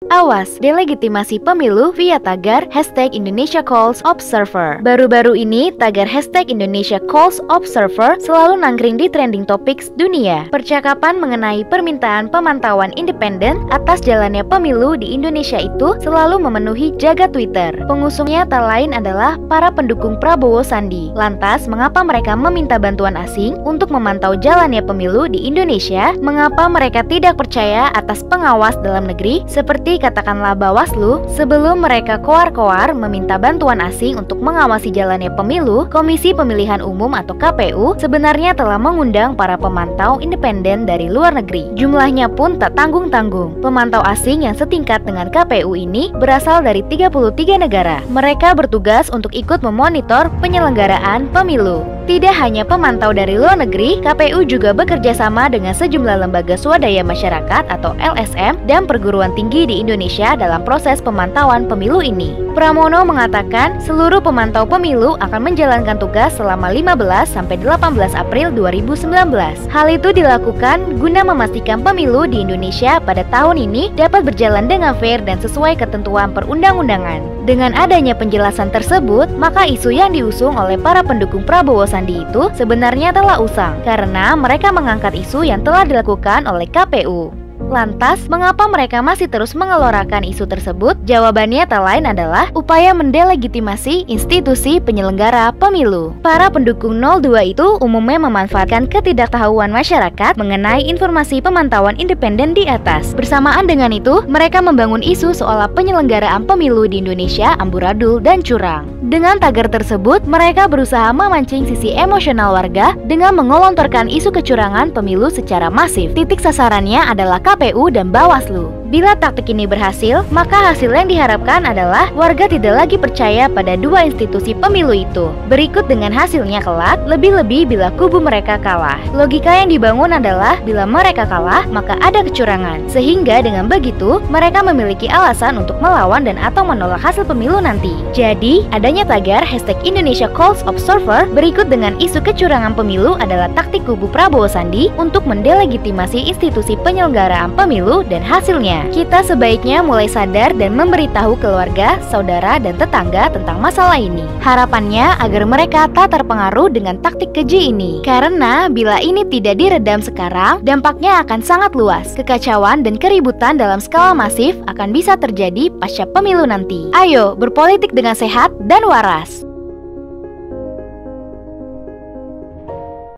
Awas, delegitimasi pemilu via tagar #IndonesiaCallsObserver. Baru-baru ini, tagar #IndonesiaCallsObserver selalu nangkring di trending topics dunia. Percakapan mengenai permintaan pemantauan independen atas jalannya pemilu di Indonesia itu selalu memenuhi jagat Twitter. Pengusungnya tak lain adalah para pendukung Prabowo Sandi. Lantas, mengapa mereka meminta bantuan asing untuk memantau jalannya pemilu di Indonesia? Mengapa mereka tidak percaya atas pengawas dalam negeri seperti katakanlah Bawaslu? Sebelum mereka koar-koar meminta bantuan asing untuk mengawasi jalannya pemilu, Komisi Pemilihan Umum atau KPU sebenarnya telah mengundang para pemantau independen dari luar negeri. Jumlahnya pun tak tanggung-tanggung. Pemantau asing yang setingkat dengan KPU ini berasal dari 33 negara. Mereka bertugas untuk ikut memonitor penyelenggaraan pemilu. Tidak hanya pemantau dari luar negeri, KPU juga bekerja sama dengan sejumlah lembaga swadaya masyarakat atau LSM dan perguruan tinggi di Indonesia dalam proses pemantauan pemilu ini. Pramono mengatakan seluruh pemantau pemilu akan menjalankan tugas selama 15-18 April 2019. Hal itu dilakukan guna memastikan pemilu di Indonesia pada tahun ini dapat berjalan dengan fair dan sesuai ketentuan perundang-undangan. Dengan adanya penjelasan tersebut, maka isu yang diusung oleh para pendukung Prabowo Sandi itu sebenarnya telah usang karena mereka mengangkat isu yang telah dilakukan oleh KPU. Lantas, mengapa mereka masih terus mengelorakan isu tersebut? Jawabannya tak lain adalah upaya mendelegitimasi institusi penyelenggara pemilu. Para pendukung 02 itu umumnya memanfaatkan ketidaktahuan masyarakat mengenai informasi pemantauan independen di atas. Bersamaan dengan itu, mereka membangun isu seolah penyelenggaraan pemilu di Indonesia amburadul dan curang. Dengan tagar tersebut, mereka berusaha memancing sisi emosional warga dengan mengelontorkan isu kecurangan pemilu secara masif. Titik sasarannya adalah KPU dan Bawaslu. Bila taktik ini berhasil, maka hasil yang diharapkan adalah warga tidak lagi percaya pada dua institusi pemilu itu. Berikut dengan hasilnya kelak, lebih-lebih bila kubu mereka kalah. Logika yang dibangun adalah bila mereka kalah, maka ada kecurangan. Sehingga dengan begitu, mereka memiliki alasan untuk melawan dan atau menolak hasil pemilu nanti. Jadi, adanya tagar #IndonesiaCallsObserver berikut dengan isu kecurangan pemilu adalah taktik kubu Prabowo Sandi untuk mendelegitimasi institusi penyelenggaraan pemilu dan hasilnya. Kita sebaiknya mulai sadar dan memberitahu keluarga, saudara, dan tetangga tentang masalah ini. Harapannya agar mereka tak terpengaruh dengan taktik keji ini. Karena bila ini tidak diredam sekarang, dampaknya akan sangat luas. Kekacauan dan keributan dalam skala masif akan bisa terjadi pasca pemilu nanti. Ayo, berpolitik dengan sehat dan waras.